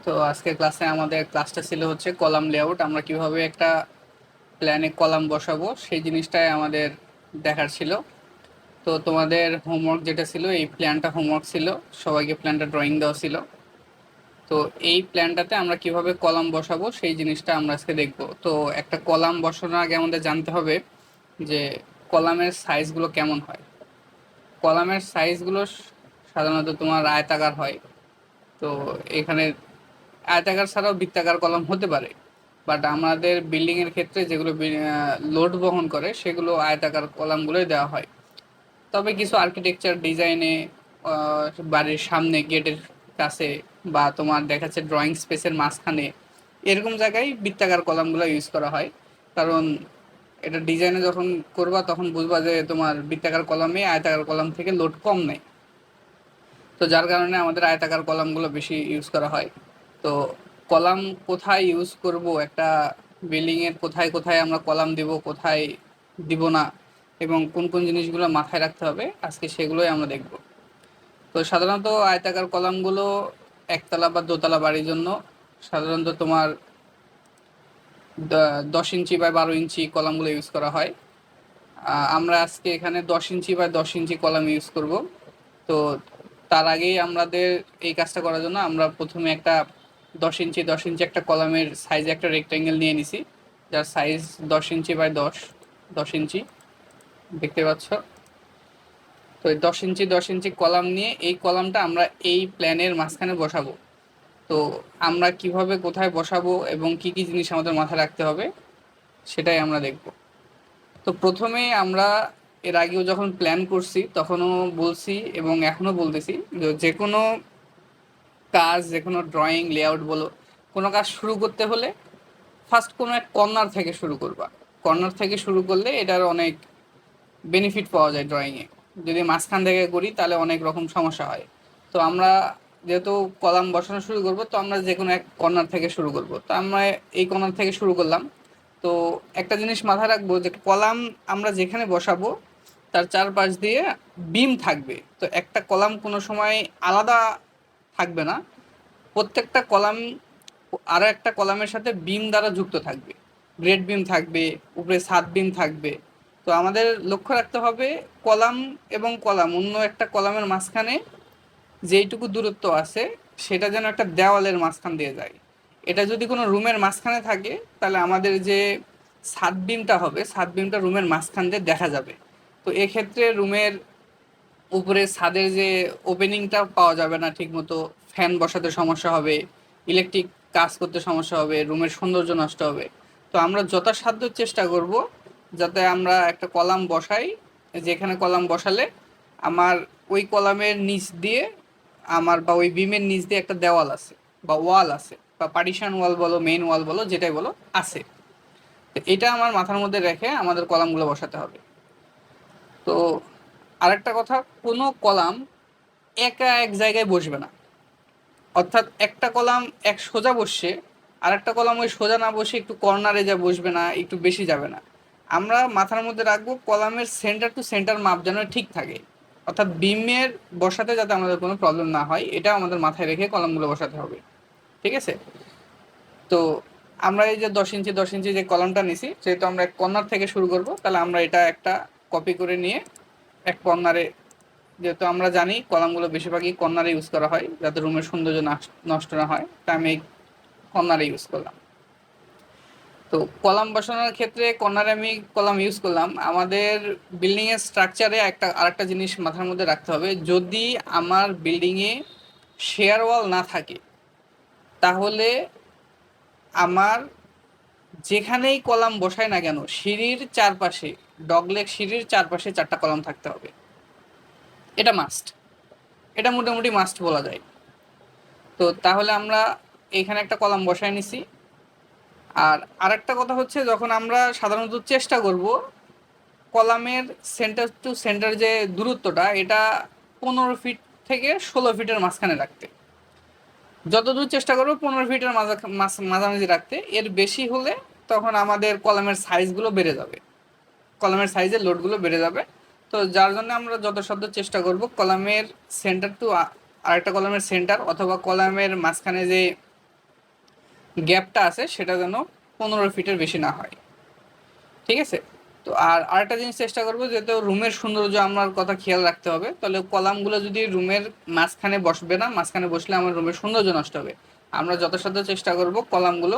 তো আজকে আমাদের ক্লাসটা ছিল হচ্ছে কলাম লেআউট। আমরা কিভাবে একটা প্ল্যানে কলাম বসাবো সেই জিনিসটাই আমাদের দেখার ছিল। তো তোমাদের হোমওয়ার্ক যেটা ছিল, এই প্ল্যানটা হোমওয়ার্ক ছিল, সবাইকে প্ল্যানটা ড্রয়িং দেওয়া ছিল। তো এই প্ল্যানটাতে আমরা কিভাবে কলাম বসাবো সেই জিনিসটা আমরা আজকে দেখব। তো একটা কলাম বসানোর আগে আমাদের জানতে হবে যে কলামের সাইজগুলো কেমন হয়। কলামের সাইজগুলো সাধারণত তোমার আয়তাকার হয়। তো এখানে আয়তাকার ছাড়াও বৃত্তাকার কলাম হতে পারে, বাট আমাদের বিল্ডিংয়ের ক্ষেত্রে যেগুলো লোড বহন করে সেগুলো আয়তাকার কলামগুলোই দেওয়া হয়। তবে কিছু আর্কিটেকচার ডিজাইনে, বাড়ির সামনে গেটের কাছে, বা তোমার দেখাচ্ছে ড্রয়িং স্পেসের মাঝখানে, এরকম জায়গায় বৃত্তাকার কলামগুলো ইউজ করা হয়। কারণ এটা ডিজাইনে যখন করবা তখন বুঝবা যে তোমার বৃত্তাকার কলামে আয়তাকার কলাম থেকে লোড কম নেই। তো যার কারণে আমাদের আয়তাকার কলামগুলো বেশি ইউজ করা হয়। তো কলাম কোথায় ইউজ করব, একটা বিল্ডিংয়ের কোথায় কোথায় আমরা কলাম দিব, কোথায় দিব না, এবং কোন কোন জিনিসগুলো মাথায় রাখতে হবে, আজকে সেগুলোই আমরা দেখব। তো সাধারণত আয়তাকার কলামগুলো একতলা বা দোতলা বাড়ির জন্য সাধারণত তোমার 10 ইঞ্চি বা 12 ইঞ্চি কলামগুলো ইউজ করা হয়। আমরা আজকে এখানে 10 ইঞ্চি বা 10 ইঞ্চি কলাম ইউজ করব। তো তার আগেই আমাদের এই কাজটা করার জন্য আমরা প্রথমে একটা 10 ইঞ্চি একটা কলামের সাইজে একটা রেক্ট্যাঙ্গেল নিয়ে নিছি, যার সাইজ 10 ইঞ্চি বাই 10 ইঞ্চি দেখতে পাচ্ছ। তো 10 ইঞ্চি কলাম নিয়ে এই কলামটা আমরা এই প্ল্যানের মাঝখানে বসাবো। তো আমরা কিভাবে কোথায় বসাবো এবং কি কি জিনিস আমাদের মাথায় রাখতে হবে সেটাই আমরা দেখব। তো প্রথমে আমরা এর আগেও যখন প্ল্যান করছি তখনও বলছি এবং এখনও বলতেছি, যে কোনো কাজ, যে কোনো ড্রয়িং লেআউট বলো, কোনো কাজ শুরু করতে হলে ফার্স্ট কোনো এক কর্নার থেকে শুরু করবা। কর্নার থেকে শুরু করলে এটার অনেক বেনিফিট পাওয়া যায় ড্রয়িংয়ে। যদি মাঝখান থেকে করি তাহলে অনেক রকম সমস্যা হয়। তো আমরা যেহেতু কলাম বসানো শুরু করব, তো আমরা যে কোনো এক কর্নার থেকে শুরু করব। তো আমরা এই কর্নার থেকে শুরু করলাম। তো একটা জিনিস মাথায় রাখবো যে কলাম আমরা যেখানে বসাবো তার চারপাশ দিয়ে বিম থাকবে। তো একটা কলাম কোনো সময় আলাদা থাকবে না, প্রত্যেকটা কলাম আরও একটা কলামের সাথে বিম দ্বারা যুক্ত থাকবে। গ্রেড বিম থাকবে, উপরে ছাদ বিম থাকবে। তো আমাদের লক্ষ্য রাখতে হবে কলাম এবং কলাম, অন্য একটা কলামের মাঝখানে যেইটুকু দূরত্ব আছে সেটা যেন একটা দেওয়ালের মাঝখান দিয়ে যায়। এটা যদি কোনো রুমের মাঝখানে থাকে তাহলে আমাদের যে ছাদ বিমটা হবে, ছাদ বিমটা রুমের মাঝখান দিয়ে দেখা যাবে। তো এক্ষেত্রে রুমের উপরে ছাদের যে ওপেনিংটা পাওয়া যাবে না ঠিক মতো, ফ্যান বসাতে সমস্যা হবে, ইলেকট্রিক কাজ করতে সমস্যা হবে, রুমের সৌন্দর্য নষ্ট হবে। তো আমরা যথাসাধ্য চেষ্টা করব যাতে আমরা একটা কলাম বসাই, যেখানে কলাম বসালে আমার ওই কলামের নিচ দিয়ে আমার, বা ওই বিমের নিচ দিয়ে একটা দেওয়াল আছে বা ওয়াল আছে, বা পার্টিশন ওয়াল বলো, মেইন ওয়াল বলো, যেটাই বলো, আছে। তো এটা আমার মাথার মধ্যে রেখে আমাদের কলামগুলো বসাতে হবে। তো আরেকটা কথা, কোনো কলাম একা এক জায়গায় বসবে না। অর্থাৎ একটা কলাম এক সোজা বসছে, আর একটা কলাম ওই সোজা না বসে একটু কর্নারে যা বসবে না, একটু বেশি যাবে না। আমরা মাথার মধ্যে রাখবো কলামের সেন্টার টু সেন্টার মাপ যেন ঠিক থাকে। অর্থাৎ বিমের বসাতে যাতে আমাদের কোনো প্রবলেম না হয়, এটা আমাদের মাথায় রেখে কলামগুলো বসাতে হবে। ঠিক আছে? তো আমরা এই যে 10 ইঞ্চি যে কলামটা নিছি, যেহেতু আমরা এক কর্নার থেকে শুরু করব, তাহলে আমরা এটা একটা কপি করে নিয়ে এক কর্নারে, যেহেতু আমরা জানি কলামগুলো বেশিরভাগই কর্নারে ইউজ করা হয় যাতে রুমের সৌন্দর্য নষ্ট না হয়, তাই আমি এই কর্নারে ইউজ করলাম। তো কলাম বসানোর ক্ষেত্রে কর্নারে আমি কলাম ইউজ করলাম। আমাদের বিল্ডিংয়ের স্ট্রাকচারে আরেকটা জিনিস মাথার মধ্যে রাখতে হবে, যদি আমার বিল্ডিংয়ে শেয়ার ওয়াল না থাকে তাহলে আমার যেখানেই কলাম বসাই না কেন সিঁড়ির চারপাশে, ডগলেগ সিঁড়ির চারপাশে 4টা কলাম থাকতে হবে। এটা মাস্ট, এটা মোটামুটি মাস্ট বলা যায়। তো তাহলে আমরা এখানে একটা কলাম বসাই নিছি। আর আরেকটা কথা হচ্ছে, যখন আমরা সাধারণত চেষ্টা করব কলামের সেন্টার টু সেন্টার যে দূরত্বটা, এটা 15 ফিট থেকে 16 ফিটের মাঝখানে রাখতে। যতদূর চেষ্টা করবো 15 ফিটের মাঝামাঝি রাখতে। এর বেশি হলে তখন আমাদের কলামের সাইজগুলো বেড়ে যাবে, কলামের সাইজের লোডগুলো বেড়ে যাবে। তো যার জন্য আমরা যথাসাধ্য চেষ্টা করব কলামের সেন্টার টু আরেকটা কলামের সেন্টার অথবা কলামের মাঝখানে যে গ্যাপটা আছে সেটা যেন 15 ফিটের বেশি না হয়। ঠিক আছে। তো আর আরেকটা জিনিস চেষ্টা করবো, যেহেতু রুমের সৌন্দর্য আমার কথা খেয়াল রাখতে হবে, তাহলে কলামগুলো যদি রুমের মাঝখানে বসবে না, মাঝখানে বসলে আমার রুমের সৌন্দর্য নষ্ট হবে। আমরা যথাসাধ্য চেষ্টা করব কলামগুলো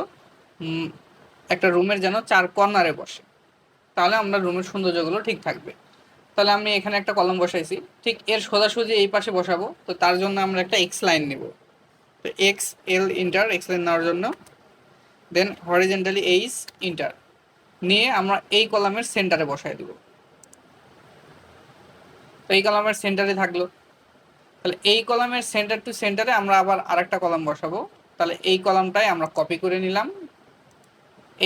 একটা রুমের যেন 4 কর্নারে বসে, তাহলে আমরা রুমের সৌন্দর্যগুলো ঠিক থাকবে। তাহলে আমি এখানে একটা কলম বসাইছি, ঠিক এর সোজাসুজি এই পাশে বসাবো, তো তার জন্য আমরা একটা এক্স লাইন নেব। তো X L inter x line নেওয়ার জন্য দেন হরিজেন্টালি এইচ ইন্টার নিয়ে আমরা এই কলামের সেন্টারে বসাই দেব। তো এই কলামের সেন্টারে থাকলো। তাহলে এই কলামের সেন্টার টু সেন্টারে আমরা আবার আরেকটা কলাম বসাবো। তাহলে এই কলামটাই আমরা কপি করে নিলাম,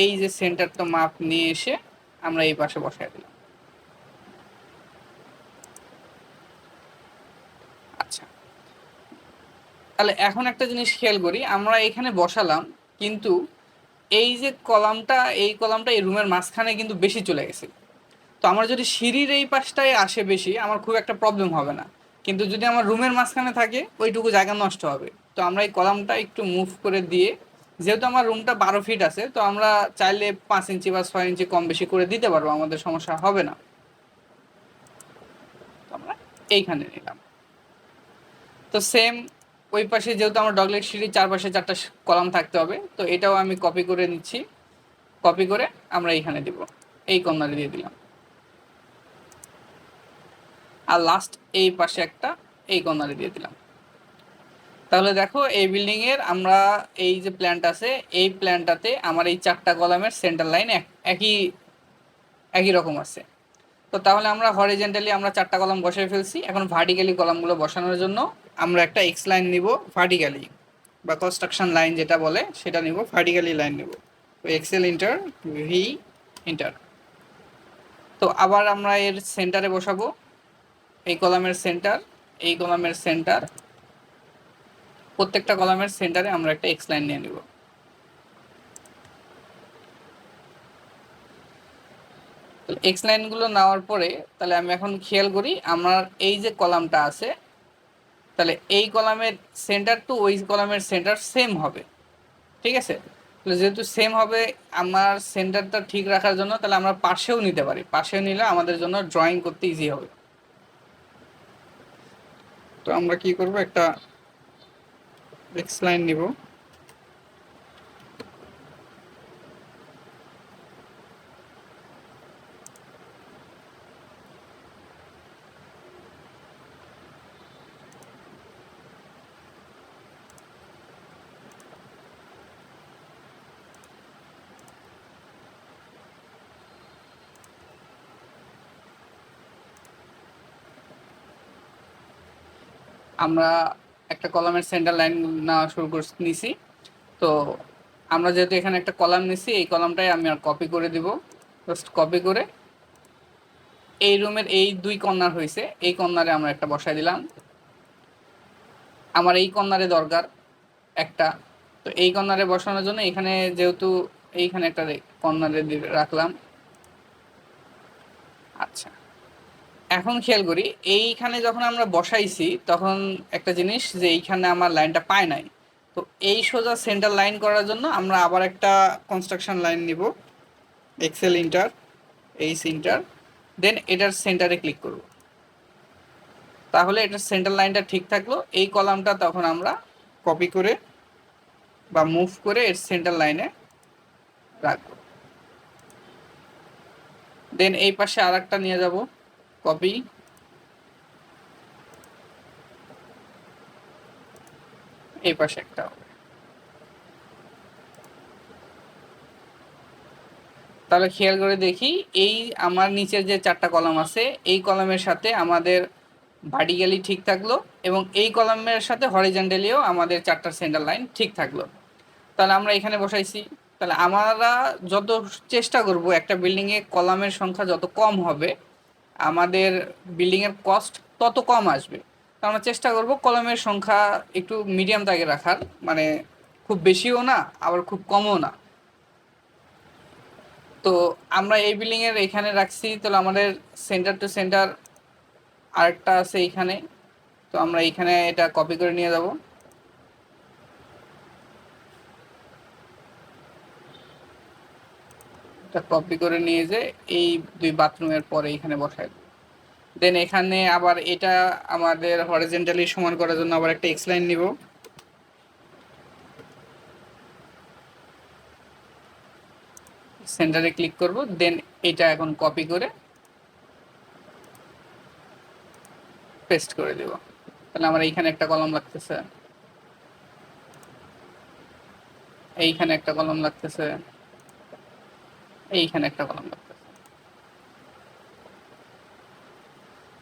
এই যে সেন্টারটা মাপ নিয়ে এসে আমরা এই পাশে বসাই দিলাম। আচ্ছা, তাহলে এখন একটা জিনিস খেয়াল করি, আমরা এখানে বসালাম কিন্তু এই যে কলামটা, এই কলামটা এই রুমের মাঝখানে কিন্তু বেশি চলে গেছে। তো আমার যদি সিঁড়ির এই পাশটায় আসে বেশি, আমার খুব একটা প্রবলেম হবে না, কিন্তু যদি আমার রুমের মাঝখানে থাকে ওইটুকু জায়গা নষ্ট হবে। তো আমরা এই কলামটা একটু মুভ করে দিয়ে, যেহেতু আমার রুমটা 12 ফিট আছে, তো আমরা চাইলে 5 ইঞ্চি বা 6 ইঞ্চি কম বেশি করে দিতে পারবো, আমাদের সমস্যা হবে না। তো আমরা এইখানে নিলাম। তো সেম ওই পাশে যেহেতু আমার ডগলেট সিঁড়ির চারপাশে 4টা কলাম থাকতে হবে, তো এটাও আমি কপি করে নিচ্ছি। কপি করে আমরা এইখানে দিব, এই কর্নারে দিয়ে দিলাম। আর লাস্ট এই পাশে একটা এই কর্নারে দিয়ে দিলাম। তাহলে দেখো এই বিল্ডিং এর আমরা এই যে প্ল্যানটা আছে, এই প্ল্যানটাতে আমার এই 4টা কলামের সেন্টার লাইন একই একই রকম আছে। তো তাহলে আমরা হরিজেন্টালি আমরা 4টা কলাম বসিয়ে ফেলছি। এখন ভার্টিক্যালি কলামগুলো বসানোর জন্য আমরা একটা এক্স লাইন নিব ভার্টিক্যালি, বা কনস্ট্রাকশন লাইন যেটা বলে সেটা নিব, ভার্টিক্যালি লাইন নিব। তো এক্সেল ইন্টার ভি ইন্টার। তো আবার আমরা এর সেন্টারে বসাবো, এই কলামের সেন্টার, এই কলামের সেন্টার, প্রত্যেকটা কলামের সেন্টারে আমরা একটা এক্স লাইন নিয়ে নিব। এক্স লাইনগুলো নেওয়ার পরে তাহলে আমি এখন খেয়াল করি আমার এই যে কলামটা আছে, তাহলে এই কলামের সেন্টার টু ওই কলামের সেন্টার সেম হবে। ঠিক আছে। তাহলে যেহেতু সেম হবে, আমার সেন্টারটা ঠিক রাখার জন্য তাহলে আমরা পাশেও নিতে পারি, পাশেও নিলে আমাদের জন্য ড্রয়িং করতে ইজি হবে। তো আমরা কি করব, একটা এক্স লাইন নিব। আমরা একটা কলামের সেন্টার লাইন নেওয়া শুরু নিছি। তো আমরা যেহেতু এখানে একটা কলাম নিছি, এই কলামটাই আমি আর কপি করে দিব। জাস্ট কপি করে এই রুমের এই 2 কর্নার হয়েছে, এই কর্নারে আমরা একটা বসাই দিলাম। আমার এই কর্নারে দরকার একটা, তো এই কর্নারে বসানোর জন্য এখানে যেহেতু এইখানে একটা কর্নারে রাখলাম। আচ্ছা, এখন খেয়াল করি এইখানে যখন আমরা বসাইছি তখন একটা জিনিস, যে এইখানে আমার লাইনটা পায় নাই। তো এই সোজা সেন্টার লাইন করার জন্য আমরা আবার একটা কনস্ট্রাকশন লাইন নিব, এক্সেল ইন্টার এইচ ইন্টার, দেন এটার সেন্টারে ক্লিক করব। তাহলে এটার সেন্টার লাইনটা ঠিক থাকলো। এই কলামটা তখন আমরা কপি করে বা মুভ করে এর সেন্টার লাইনে রাখবো। দেন এই পাশে আর একটা নিয়ে যাব, কপি, এই পাশে একটা হবে। তাহলে খেয়াল করে দেখি, এই আমার নিচের যে 4টা কলাম আছে, এই কলামের সাথে আমাদের ভার্টিক্যালি ঠিক থাকলো, এবং এই কলামের সাথে হরিজন্টালিও আমাদের 4টা সেন্টার লাইন ঠিক থাকলো। তাহলে আমরা এখানে বসাইছি। তাহলে আমরা যত চেষ্টা করব একটা বিল্ডিংয়ে কলামের সংখ্যা যত কম হবে, আমাদের বিল্ডিংয়ের কস্ট তত কম আসবে। তো আমরা চেষ্টা করব কলামের সংখ্যা একটু মিডিয়াম তাকে রাখার, মানে খুব বেশিও না আবার খুব কমও না। তো আমরা এই বিল্ডিংয়ের এখানে রাখছি, তাহলে আমাদের সেন্টার টু সেন্টার আরেকটা আছে এইখানে, তো আমরা এইখানে এটা কপি করে নিয়ে যাব। এটা কপি করে নিয়ে যে এই 2 বাথরুমের পরে এখানে বসাই দেব। দেন এখানে আবার এটা আমাদের হরিজন্টালি সমান করার জন্য আবার একটা এক্স লাইন নিব। সেন্টারে ক্লিক করব, দেন এটা এখন কপি করে পেস্ট করে দেব। তাহলে আমার এইখানে একটা কলাম লাগতেছে, এইখানে একটা কলাম লাগতেছে, এইখানে একটা কলাম লাগতেছে।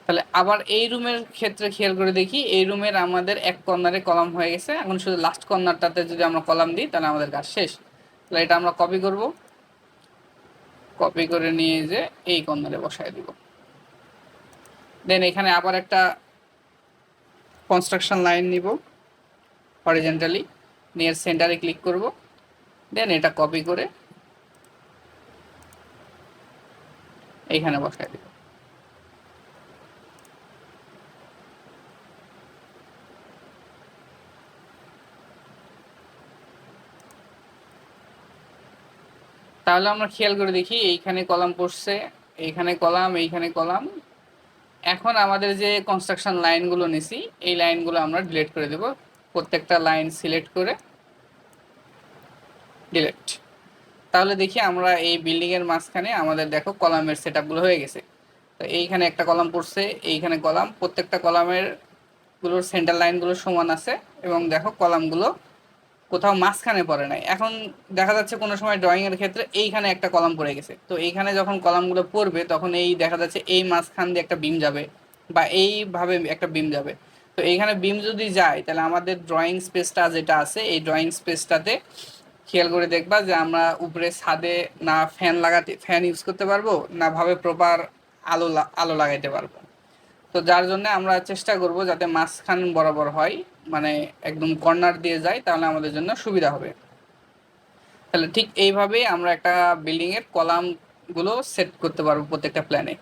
তাহলে আবার এই রুমের ক্ষেত্রে খেয়াল করে দেখি, এই রুমের আমাদের এক কর্নারে কলাম হয়ে গেছে। এখন শুধু লাস্ট কর্নারটাতে যদি আমরা কলাম দিই তাহলে আমাদের কাজ শেষ। তাহলে এটা আমরা কপি করব, কপি করে নিয়ে যে এই কর্নারে বসায় দিব। দেন এখানে আবার একটা কনস্ট্রাকশন লাইন নিব হরিজন্টালি, নিয়ে সেন্টারে ক্লিক করব, দেন এটা কপি করে এইখানে বসায় দিব। তাহলে আমরা খেয়াল করে দেখি, এইখানে কলাম পড়ছে, এইখানে কলাম, এইখানে কলাম। এখন আমাদের যে কনস্ট্রাকশন লাইনগুলো নিছি এই লাইনগুলো আমরা ডিলিট করে দেব। প্রত্যেকটা লাইন সিলেক্ট করে ডিলিট। তাহলে দেখি আমরা এই বিল্ডিং এর মাঝখানে আমাদের দেখো কলামের সেটআপগুলো হয়ে গেছে। তো এইখানে একটা কলাম পড়ছে, এইখানে কলাম, প্রত্যেকটা কলামের গুলোর সেন্টার লাইনগুলো সমান আছে এবং দেখো কলামগুলো কোথাও মাঝখানে পড়ে নাই। এখন দেখা যাচ্ছে কোনো সময় ড্রয়িং এর ক্ষেত্রে এইখানে একটা কলাম পড়ে গেছে, তো এইখানে যখন কলামগুলো পড়বে তখন এই দেখা যাচ্ছে এই মাঝখান দিয়ে একটা বিম যাবে বা এইভাবে একটা বিম যাবে। তো এইখানে বিম যদি যায় তাহলে আমাদের ড্রয়িং স্পেসটা যেটা আছে এই ড্রয়িং স্পেসটাতে খেয়াল করে দেখবা যে আমরা উপরে ছাদে না ফ্যান ইউজ করতে পারবো, না ভাবে প্রপার আলো লাগাইতে পারবো। তো যার জন্য আমরা চেষ্টা করব যাতে মাঝখান বরাবর হয়, মানে একদম কর্নার দিয়ে যায়, তাহলে আমাদের জন্য সুবিধা হবে। তাহলে ঠিক এইভাবেই আমরা একটা বিল্ডিংয়ের কলামগুলো সেট করতে পারবো প্রত্যেকটা প্ল্যানে।